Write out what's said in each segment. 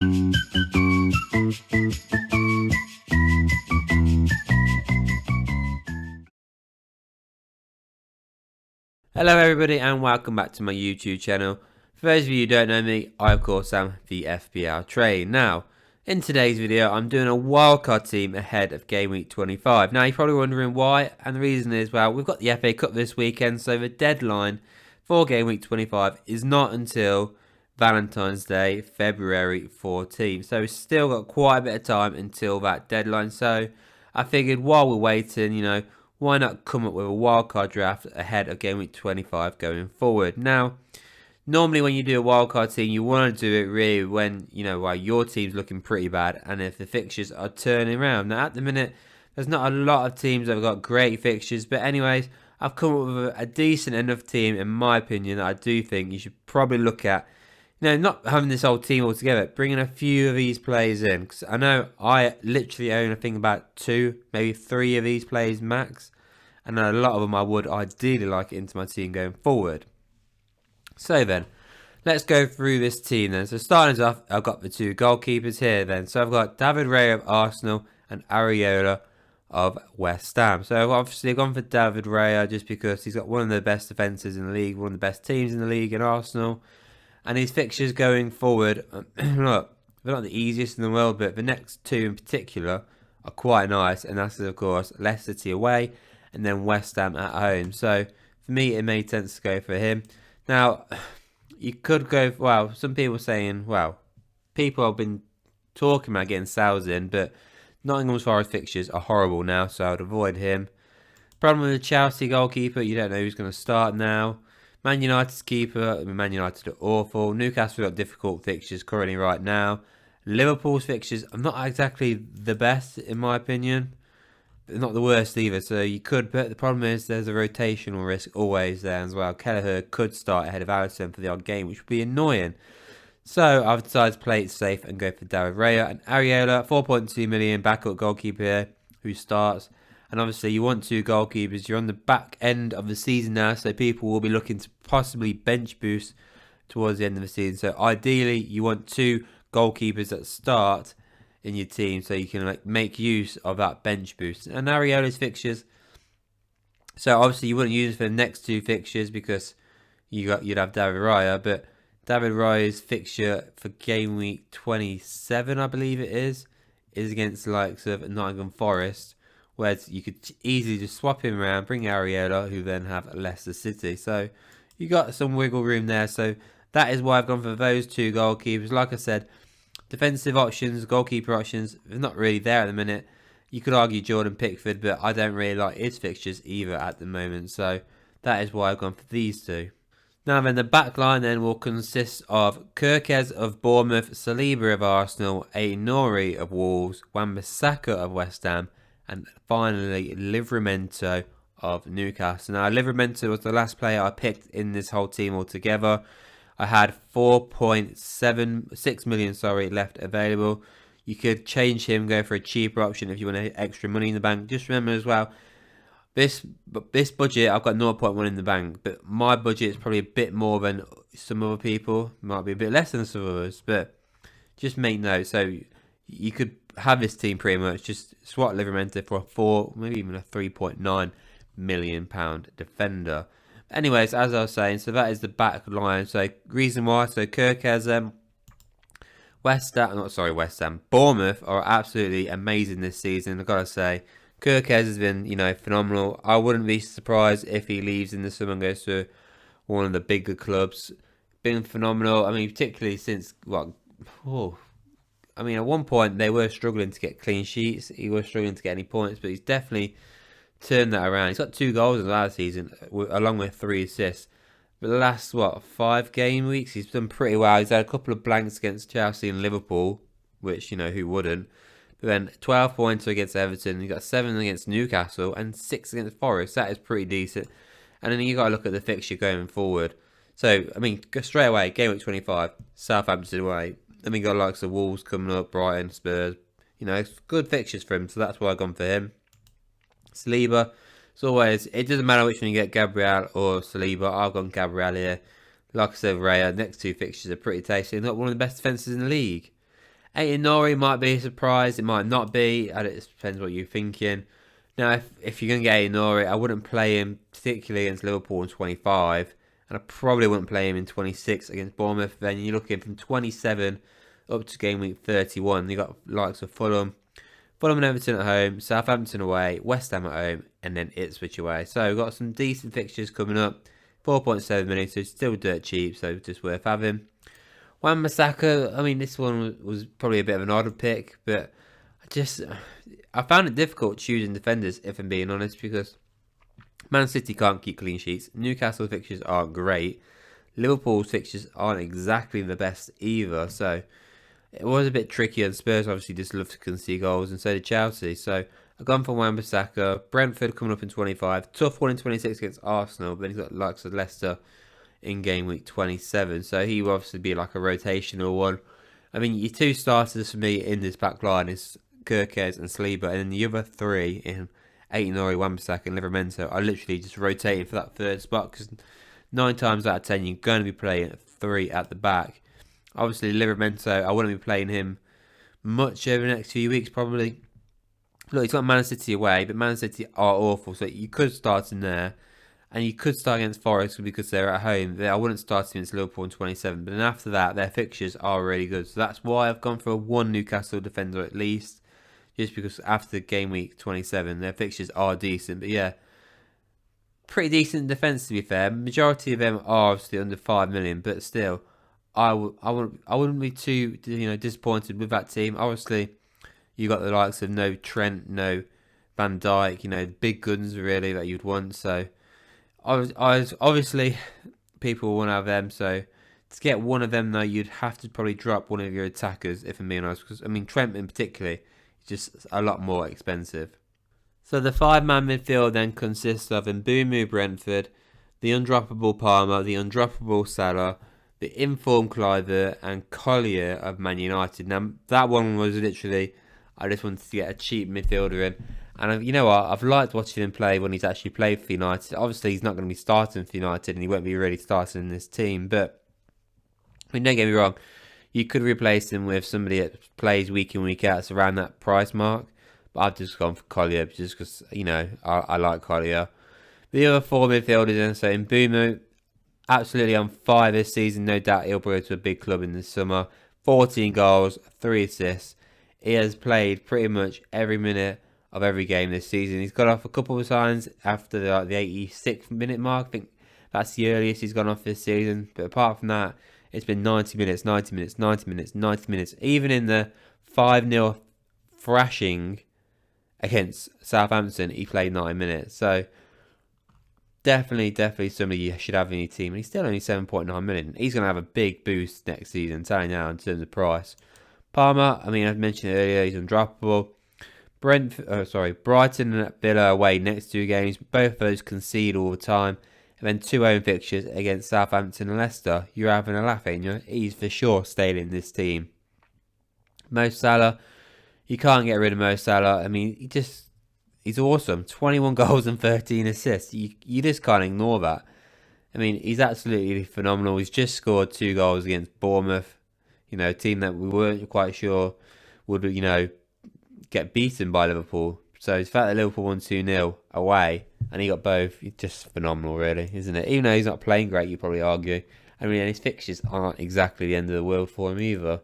Hello everybody and welcome back to my YouTube channel. For those of you who don't know me, I of course am the FPL Train. Now, in today's video I'm doing a wildcard team ahead of Game Week 25. Now you're probably wondering why, and the reason is, well, we've got the FA Cup this weekend, so the deadline for Game Week 25 is not until Valentine's Day, February 14th. So we've still got quite a bit of time until that deadline, so I figured while we're waiting, why not come up with a wildcard draft ahead of Game Week 25 going forward? Now, normally when you do a wildcard team, you want to do it really when, while your team's looking pretty bad and if the fixtures are turning around. Now, at the minute, there's not a lot of teams that have got great fixtures. But anyways, I've come up with a decent enough team, in my opinion, that I do think you should probably look at. Not having this whole team all together, bringing a few of these players in. Because I know I literally own, I think, about 2, maybe 3 of these players max. And a lot of them I would ideally like into my team going forward. So then, let's go through this team then. So starting off, I've got the 2 goalkeepers here then. So I've got David Raya of Arsenal and Areola of West Ham. So obviously I've gone for David Raya just because he's got one of the best defences in the league, one of the best teams in the league in Arsenal. And his fixtures going forward, look, they're not the easiest in the world, but the next 2 in particular are quite nice. And that's, of course, Leicester City away and then West Ham at home. So for me, it made sense to go for him. Now, you could go, well, some people saying, well, people have been talking about getting Sales in, but Nottingham's Forest fixtures are horrible now, so I'd avoid him. Problem with the Chelsea goalkeeper, you don't know who's going to start now. Man United's keeper, Man United are awful. Newcastle got difficult fixtures currently right now. Liverpool's fixtures are not exactly the best, in my opinion. But not the worst either, so you could, but the problem is there's a rotational risk always there as well. Kelleher could start ahead of Alisson for the odd game, which would be annoying. So I've decided to play it safe and go for David Raya and Areola, 4.2 million backup goalkeeper here, who starts. And obviously you want 2 goalkeepers. You're on the back end of the season now, so people will be looking to possibly bench boost towards the end of the season. So ideally you want 2 goalkeepers that start in your team so you can make use of that bench boost. And Areola's fixtures, so obviously you wouldn't use it for the next 2 fixtures because you'd have David Raya, but David Raya's fixture for game week 27, I believe it is against the likes of Nottingham Forest, where you could easily just swap him around, bring Areola, who then have Leicester City. So you got some wiggle room there. So that is why I've gone for those 2 goalkeepers. Like I said, defensive options, goalkeeper options, they're not really there at the minute. You could argue Jordan Pickford, but I don't really like his fixtures either at the moment. So that is why I've gone for these 2. Now then, the back line then will consist of Kirkez of Bournemouth, Saliba of Arsenal, Aïnouri of Wolves, Wan-Bissaka of West Ham, and finally Livramento of Newcastle. Now, Livramento was the last player I picked in this whole team altogether. I had 4.76 million left available. You could change him, go for a cheaper option if you want extra money in the bank. Just remember as well, this budget, I've got 0.1 in the bank, but my budget is probably a bit more than some other people. Might be a bit less than some others, but just make note. So you could have this team pretty much just swap Livramento for a 4, maybe even a 3.9 million pound defender. Anyways, as I was saying, so that is the back line. So reason why, so Kirkez, West Ham, Bournemouth are absolutely amazing this season. I've got to say, Kirkez has been, phenomenal. I wouldn't be surprised if he leaves in the summer and goes to one of the bigger clubs. Been phenomenal. I mean, particularly since at one point they were struggling to get clean sheets. He was struggling to get any points, but he's definitely turned that around. He's got 2 goals in the last season, along with 3 assists. But the last 5 game weeks, he's done pretty well. He's had a couple of blanks against Chelsea and Liverpool, which who wouldn't. But then 12 points against Everton. He got 7 against Newcastle and 6 against Forest. That is pretty decent. And then you got to look at the fixture going forward. So I mean, go straight away. Game week 25, Southampton away. Then we got likes of Wolves coming up, Brighton, Spurs. It's good fixtures for him, so that's why I've gone for him. Saliba, as always, it doesn't matter which one you get, Gabriel or Saliba. I've gone Gabriel here. Like I said, Raya, next 2 fixtures are pretty tasty. Not one of the best defences in the league. Aït-Nouri might be a surprise. It might not be. It depends what you're thinking. Now, if you're going to get Aït-Nouri, I wouldn't play him particularly against Liverpool in 25. And I probably wouldn't play him in 26 against Bournemouth. Then you're looking from 27 up to game week 31. You've got likes of Fulham and Everton at home, Southampton away, West Ham at home, and then Ipswich away. So we've got some decent fixtures coming up. 4.7 million, so it's still dirt cheap, so just worth having. Wan-Bissaka, I mean, this one was probably a bit of an odd pick, but I found it difficult choosing defenders, if I'm being honest, because Man City can't keep clean sheets. Newcastle fixtures aren't great. Liverpool's fixtures aren't exactly the best either, so it was a bit tricky, and Spurs obviously just love to concede goals, and so did Chelsea. So I've gone for Wan-Bissaka. Brentford coming up in 25. Tough one in 26 against Arsenal, but then he's got likes of Leicester in game week 27. So he will obviously be like a rotational one. I mean, your two starters for me in this back line is Kirkes and Saliba, and then the other three in Aït-Nouri, Wan-Bissaka and Livramento are literally just rotating for that third spot, because 9 times out of 10 you're going to be playing 3 at the back. Obviously, Livramento, I wouldn't be playing him much over the next few weeks, probably. Look, he's got Man City away, but Man City are awful, so you could start him there. And you could start against Forest because they're at home. I wouldn't start against Liverpool in 27, but then after that, their fixtures are really good. So that's why I've gone for one Newcastle defender at least, just because after game week 27, their fixtures are decent. But yeah, pretty decent defence to be fair. Majority of them are obviously under 5 million, but still, I wouldn't be too disappointed with that team. Obviously, you got the likes of no Trent, no Van Dijk, big guns really that you'd want. So obviously people want to have them. So to get one of them though, you'd have to probably drop one of your attackers, if I'm being honest. Because I mean, Trent in particular is just a lot more expensive. So the 5-man midfield then consists of Mbeumo Brentford, the undroppable Palmer, the undroppable Salah, the informed Kluivert, and Collier of Man United. Now, that one was literally, I just wanted to get a cheap midfielder in. And you know what? I've liked watching him play when he's actually played for United. Obviously, he's not going to be starting for United, and he won't be really starting in this team. But, I mean, don't get me wrong. You could replace him with somebody that plays week in, week out. It's around that price mark. But I've just gone for Collier just because, I like Collier. The other 4 midfielders then, so Mbeumo, absolutely on fire this season. No doubt he'll go to a big club in the summer. 14 goals, 3 assists. He has played pretty much every minute of every game this season. He's got off a couple of times after the 86th minute mark. I think that's the earliest he's gone off this season. But apart from that, it's been 90 minutes, 90 minutes, 90 minutes, 90 minutes. Even in the 5-0 thrashing against Southampton, he played 90 minutes. So definitely somebody you should have in your team. And he's still only 7.9 million. He's going to have a big boost next season, I'm telling you now, in terms of price. Palmer, I mean, I mentioned it earlier, he's undroppable. Brighton and Villa away next 2 games. Both of those concede all the time. And then 2 home fixtures against Southampton and Leicester. You're having a laugh, ain't you? He's for sure staying in this team. Mo Salah, you can't get rid of Mo Salah. I mean, he's awesome. 21 goals and 13 assists. You just can't ignore that. I mean, he's absolutely phenomenal. He's just scored 2 goals against Bournemouth. A team that we weren't quite sure would, get beaten by Liverpool. So the fact that Liverpool won 2-0 away and he got both, it's just phenomenal really, isn't it? Even though he's not playing great, you probably argue. I mean, his fixtures aren't exactly the end of the world for him either.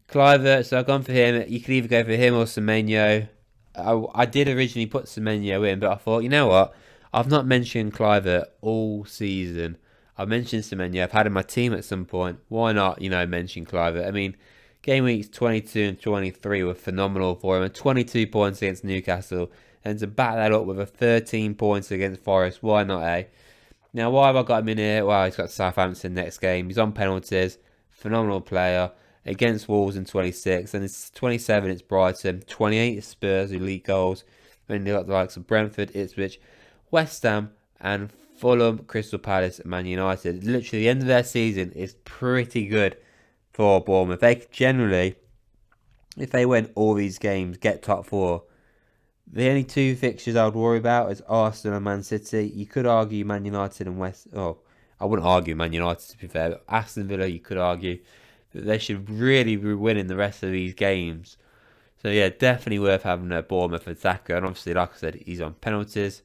Kluivert, so I've gone for him. You could either go for him or Semenyo. I did originally put Semenyo in, but I thought, you know what? I've not mentioned Kluivert all season. I've mentioned Semenyo. I've had him in my team at some point. Why not, mention Kluivert? I mean, game weeks 22 and 23 were phenomenal for him. And 22 points against Newcastle. And to back that up with a 13 points against Forest, why not, eh? Now, why have I got him in here? Well, he's got Southampton next game. He's on penalties. Phenomenal player. Against Wolves in 26. And it's 27, it's Brighton. 28 is Spurs, who lead goals. Then they've got the likes of Brentford, Ipswich, West Ham, and Fulham, Crystal Palace, and Man United. Literally, the end of their season is pretty good for Bournemouth. They generally, if they win all these games, get top 4. The only 2 fixtures I would worry about is Arsenal and Man City. You could argue Man United and I wouldn't argue Man United to be fair, but Aston Villa you could argue. but they should really be winning the rest of these games. So yeah, definitely worth having a Bournemouth attacker. And obviously, like I said, he's on penalties.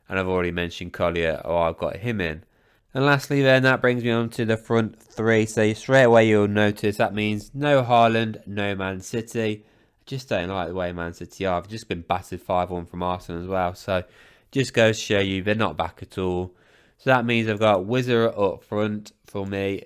And I've already mentioned Collier, I've got him in. And lastly then, that brings me on to the front three. So straight away you'll notice that means no Haaland, no Man City. I just don't like the way Man City are. I've just been battered 5-1 from Arsenal as well. So just goes to show you they're not back at all. So that means I've got Wizard up front for me.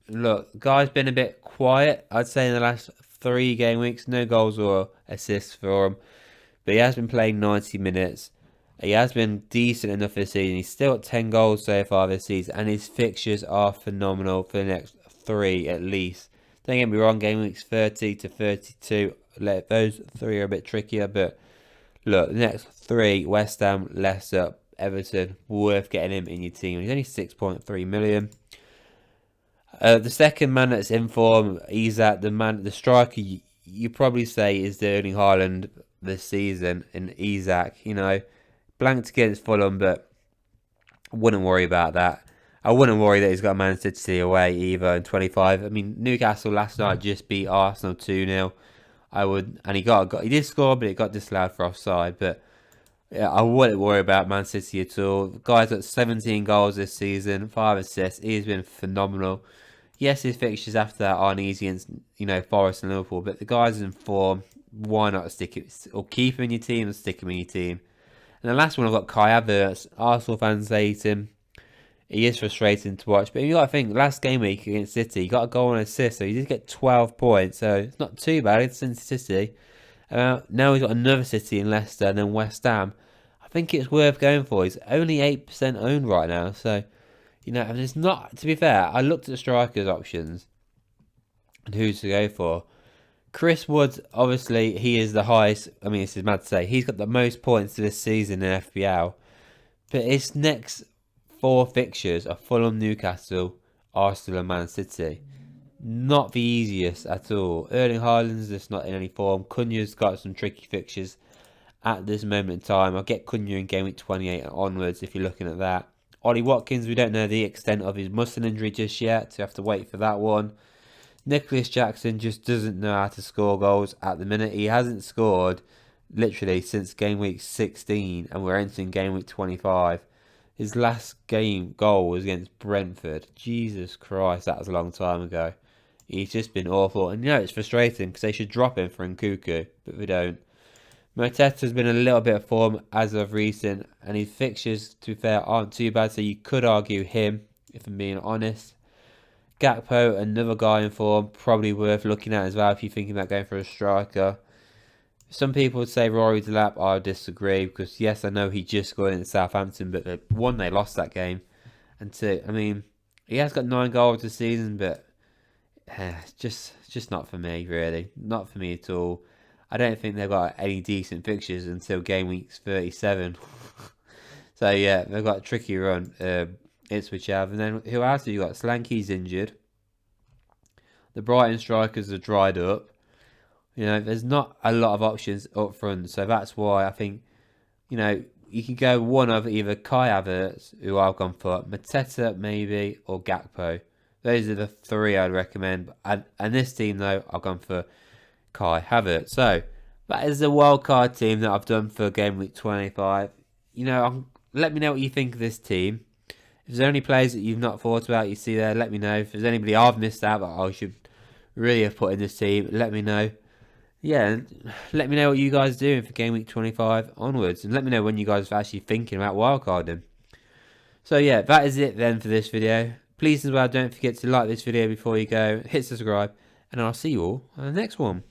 Look, guy's been a bit quiet, I'd say, in the last 3 game weeks. No goals or assists for him. But he has been playing 90 minutes. He has been decent enough this season. He's still at 10 goals so far this season. And his fixtures are phenomenal for the next 3 at least. Don't get me wrong, game weeks 30 to 32. Those 3 are a bit trickier. But look, the next 3, West Ham, Leicester, Everton, worth getting him in your team. He's only 6.3 million. The second man that's in form, the striker you probably say is the Erling Haaland this season in Isak. You know, blanked against Fulham, but I wouldn't worry about that. I wouldn't worry that he's got Man City away either in 25. I mean, Newcastle last night just beat Arsenal 2-0. And he did score, but it got disallowed for offside. But yeah, I wouldn't worry about Man City at all. The guy's got 17 goals this season, 5 assists. He's been phenomenal. Yes, his fixtures after that aren't easy against, Forest and Liverpool, but the guy's in form. Why not stick it or keep him in your team and stick him in your team? And the last one I've got Kai Havertz. Arsenal fans hate him. He is frustrating to watch, but you got to think last game week against City, he got a goal and assist, so he did get 12 points, so it's not too bad against City. Now he's got another City in Leicester and then West Ham. I think it's worth going for. He's only 8% owned right now, so. And it's not, to be fair, I looked at the strikers options and who's to go for. Chris Wood, obviously, he is the highest. I mean, this is mad to say. He's got the most points this season in FPL. But his next 4 fixtures are Fulham, Newcastle, Arsenal and Man City. Not the easiest at all. Erling Haaland's just not in any form. Cunha's got some tricky fixtures at this moment in time. I'll get Cunha in game week 28 onwards if you're looking at that. Ollie Watkins, we don't know the extent of his muscle injury just yet, so you have to wait for that one. Nicholas Jackson just doesn't know how to score goals at the minute. He hasn't scored literally since game week 16, and we're entering game week 25. His last game goal was against Brentford. Jesus Christ, that was a long time ago. He's just been awful, and it's frustrating because they should drop him for Nkunku, but they don't. Mateta's been a little bit of form as of recent, and his fixtures, to be fair, aren't too bad, so you could argue him, if I'm being honest. Gakpo, another guy in form, probably worth looking at as well if you're thinking about going for a striker. Some people would say Rory Delap. I disagree, because yes, I know he just scored in Southampton, but one, they lost that game, and 2, I mean, he has got 9 goals this season, but it's just not for me, really. Not for me at all. I don't think they've got any decent fixtures until game week 37. So yeah, they've got a tricky run. Ipswich have, and then who else have you got? Slanky's injured. The Brighton strikers are dried up. There's not a lot of options up front, so that's why I think, you can go one of either Kai Havertz, who I've gone for, Mateta maybe, or Gakpo. Those are the 3 I'd recommend. And this team though, I've gone for Kai Havertz. So that is the wildcard team that I've done for game week 25. Let me know what you think of this team. If there's any players that you've not thought about, you see there, let me know. If there's anybody I've missed out that I should really have put in this team, let me know. Yeah, and let me know what you guys are doing for game week 25 onwards, and let me know when you guys are actually thinking about wildcarding. So yeah, that is it then for this video. Please as well, don't forget to like this video before you go, hit subscribe, and I'll see you all on the next one.